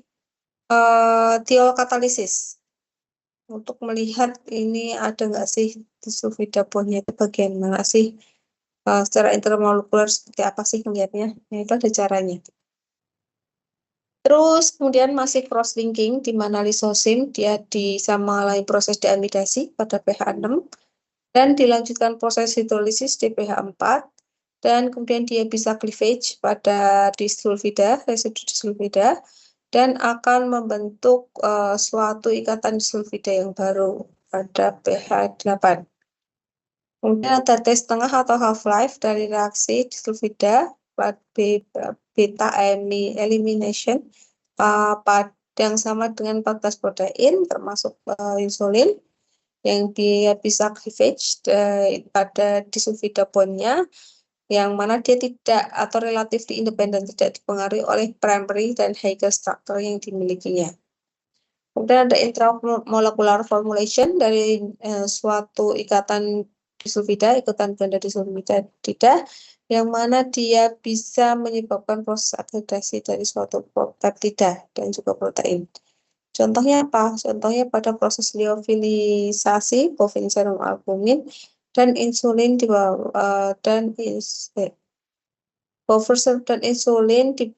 thiol-katalisis. Untuk melihat ini ada nggak sih disulfida bondnya itu bagian mana sih, secara intermolekuler seperti apa sih melihatnya. Nah, itu ada caranya. Terus kemudian masih cross-linking di mana lisosim dia bisa mengalami proses deamidasi pada pH 6 dan dilanjutkan proses hidrolisis di pH 4 dan kemudian dia bisa cleavage pada disulfida, residu disulfida dan akan membentuk suatu ikatan disulfida yang baru pada pH 8. Kemudian ada tes tengah atau half-life dari reaksi disulfida beta elimination yang sama dengan 14 protein termasuk insulin yang dia bisa cleavage pada disulfida bondnya yang mana dia tidak atau relatif independen, tidak dipengaruhi oleh primary dan higher structure yang dimilikinya. Kemudian ada intramolecular formulation dari suatu ikatan disulfida, ikatan ganda disulfida, yang mana dia bisa menyebabkan proses agregasi dari suatu peptida dan juga protein. Contohnya apa? Contohnya pada proses liofilisasi bovine serum albumin dan insulin di bawah buffer dan insulin di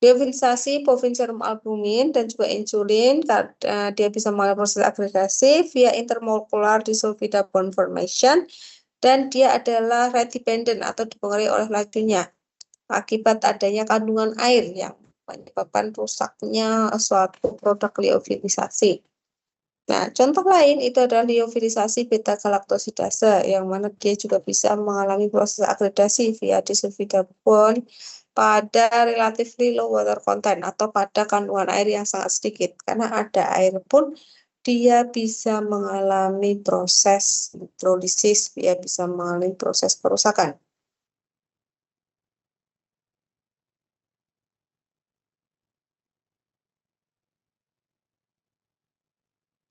liofilisasi bovine serum albumin dan juga insulin, dia bisa melalui proses agregasi via intermolecular disulfida bond formation, dan dia adalah rate dependent atau dipengaruhi oleh lajunya akibat adanya kandungan air yang menyebabkan rusaknya suatu produk liofilisasi. Nah, contoh lain itu adalah liofilisasi beta galaktosidase, yang mana dia juga bisa mengalami proses agregasi via disulfida bond pada relatively low water content atau pada kandungan air yang sangat sedikit. Karena ada air pun dia bisa mengalami proses hidrolisis, dia bisa mengalami proses kerusakan.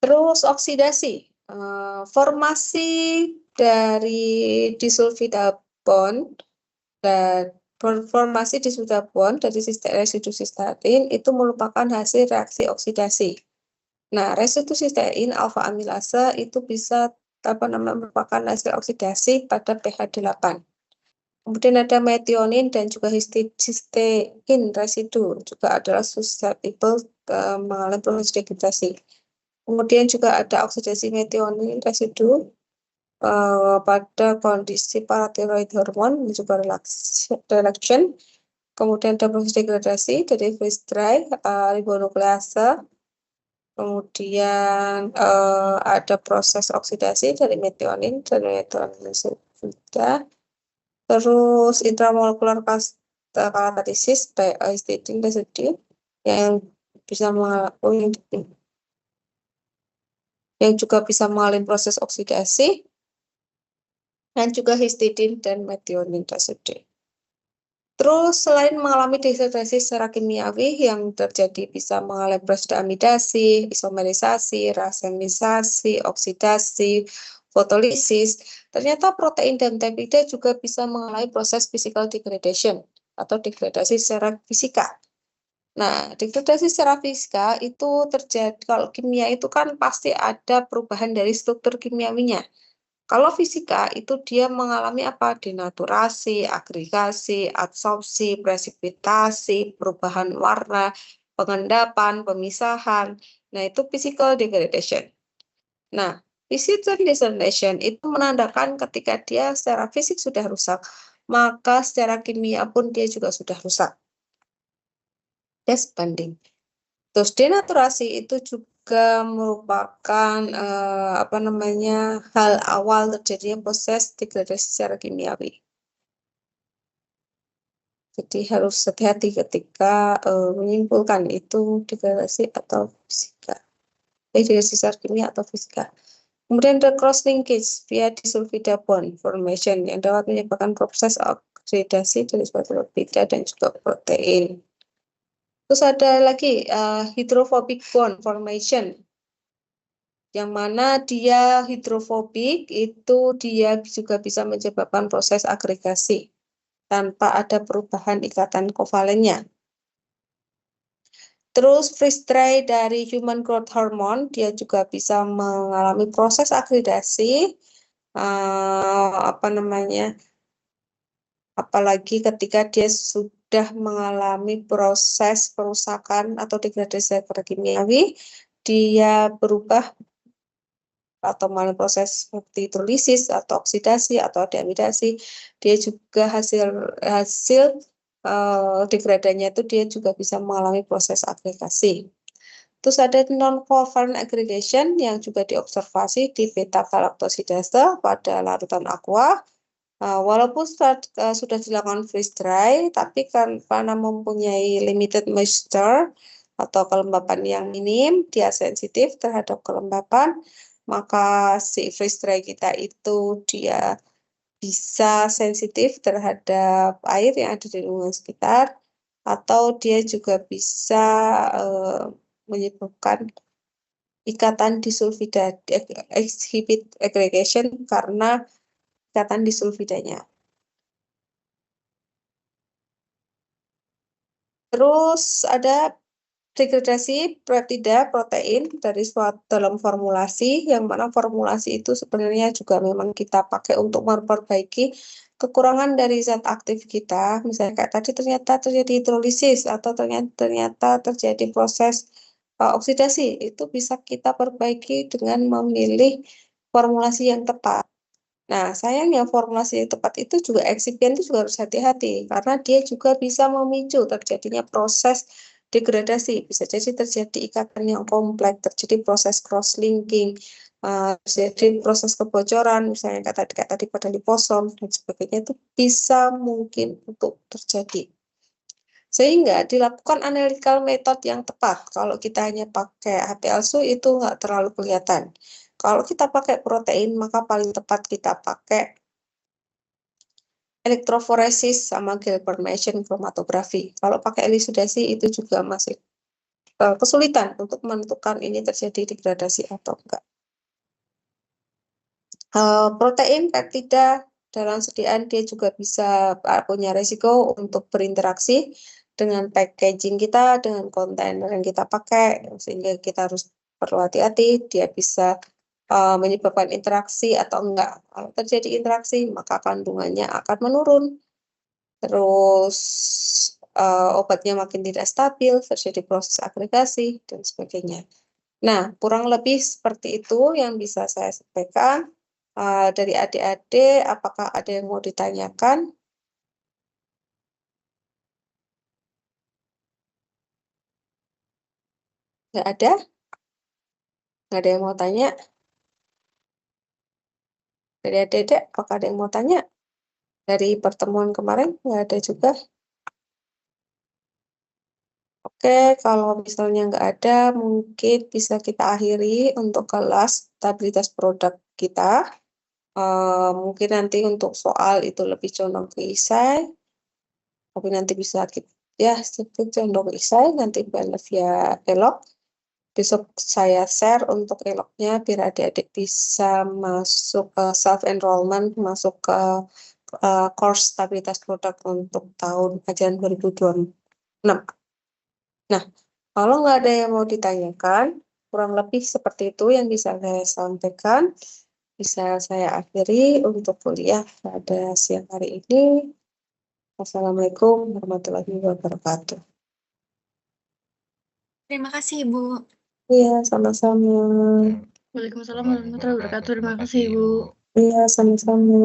Terus oksidasi, formasi dari disulfida bond dan formasi disulfida bond dari residu sistatin itu merupakan hasil reaksi oksidasi. Nah, residu sistein alfa amilase itu bisa merupakan hasil oksidasi pada pH 8. Kemudian ada metionin dan juga cysteine residu juga adalah susceptible mengalami proses degradasi. Kemudian juga ada oksidasi metionin residu pada kondisi parathyroid hormone dan juga relaxation. Kemudian ada proses degradasi dari freeze dry ribonuklease. Kemudian ada proses oksidasi dari metionin dan metionin sulfida. Terus intramolekular katalisis by histidine residue yang bisa yang juga bisa mengalami proses oksidasi, dan juga histidine dan metionin residue. Terus selain mengalami degradasi secara kimiawi yang terjadi bisa mengalami proses amidasi, isomerisasi, rasemisasi, oksidasi, fotolisis, ternyata protein dan peptida juga bisa mengalami proses physical degradation atau degradasi secara fisika. Nah, degradasi secara fisika itu terjadi kalau kimia itu kan pasti ada perubahan dari struktur kimiawinya. Kalau fisika itu dia mengalami apa? Denaturasi, agregasi, adsorpsi, presipitasi, perubahan warna, pengendapan, pemisahan. Nah, itu physical degradation. Nah, physical degradation itu menandakan ketika dia secara fisik sudah rusak, maka secara kimia pun dia juga sudah rusak. That's banding. Terus denaturasi itu juga merupakan hal awal terjadinya proses degradasi secara kimiawi. Jadi harus hati-hati ketika menyimpulkan itu degradasi atau fisika. Degradasi secara kimia atau fisika. Kemudian ada cross linkage via disulfida bond formation yang dapat menyebabkan proses oksidasi dari suatu peptida dan juga protein. Terus ada lagi hydrophobic bond formation, yang mana dia hidrofobik itu dia juga bisa menyebabkan proses agregasi tanpa ada perubahan ikatan kovalennya. Terus freeze dry dari human growth hormone dia juga bisa mengalami proses agregasi apalagi ketika dia sudah mengalami proses perusakan atau degradasi kimiawi, dia berubah atau melalui proses seperti hidrolisis atau oksidasi atau deamidasi, dia juga hasil degradannya itu dia juga bisa mengalami proses agregasi. Terus ada non-covalent aggregation yang juga diobservasi di beta galaktosidase pada larutan aqua. Walaupun sudah dilakukan freeze dry, tapi karena mempunyai limited moisture atau kelembapan yang minim, dia sensitif terhadap kelembapan, maka si freeze dry kita itu dia bisa sensitif terhadap air yang ada di lingkungan sekitar, atau dia juga bisa menyebabkan ikatan disulfida exhibit aggregation karena ikatan disulfidanya. Terus ada degradasi peptida protein dari suatu dalam formulasi, yang mana formulasi itu sebenarnya juga memang kita pakai untuk memperbaiki kekurangan dari zat aktif kita. Misalnya kayak tadi ternyata terjadi hidrolisis atau ternyata terjadi proses oksidasi, itu bisa kita perbaiki dengan memilih formulasi yang tepat. Nah, sayangnya formulasi yang tepat itu juga eksipien itu juga harus hati-hati karena dia juga bisa memicu terjadinya proses degradasi. Bisa jadi terjadi ikatan yang kompleks, terjadi proses cross-linking, terjadi proses kebocoran, misalnya kayak tadi pada liposom dan sebagainya, itu bisa mungkin untuk terjadi. Sehingga dilakukan analytical method yang tepat. Kalau kita hanya pakai HPLSU itu nggak terlalu kelihatan. Kalau kita pakai protein, maka paling tepat kita pakai elektroforesis sama Gilbert Meson chromatografi. Kalau pakai elusidasi itu juga masih kesulitan untuk menentukan ini terjadi degradasi atau enggak. Protein peptida dalam sediaan dia juga bisa punya resiko untuk berinteraksi dengan packaging kita, dengan kontainer yang kita pakai, sehingga kita harus perlu hati-hati. Dia bisa menyebabkan interaksi atau enggak. Kalau terjadi interaksi, maka kandungannya akan menurun. Terus obatnya makin tidak stabil, terjadi proses agregasi, dan sebagainya. Nah, kurang lebih seperti itu yang bisa saya sampaikan. Dari adik-adik, apakah ada yang mau ditanyakan? Nggak ada? Nggak ada yang mau tanya? Dari adik-adik, apakah ada yang mau tanya? Dari pertemuan kemarin, nggak ada juga. Oke, kalau misalnya nggak ada, mungkin bisa kita akhiri untuk kelas stabilitas produk kita. Mungkin nanti untuk soal itu lebih condong ke isai, tapi nanti bisa kita, ya, sedikit condong ke isai, nanti via elok. Besok saya share untuk eloknya biar adik-adik bisa masuk ke self-enrollment, masuk ke course stabilitas produk untuk tahun ajaran 2026. Nah, kalau nggak ada yang mau ditanyakan, kurang lebih seperti itu yang bisa saya sampaikan. Bisa saya akhiri untuk kuliah pada siang hari ini. Wassalamualaikum warahmatullahi wabarakatuh. Terima kasih, Ibu. Iya, sama-sama. Waalaikumsalam warahmatullahi wabarakatuh. Terima kasih, Ibu. Iya, sama-sama.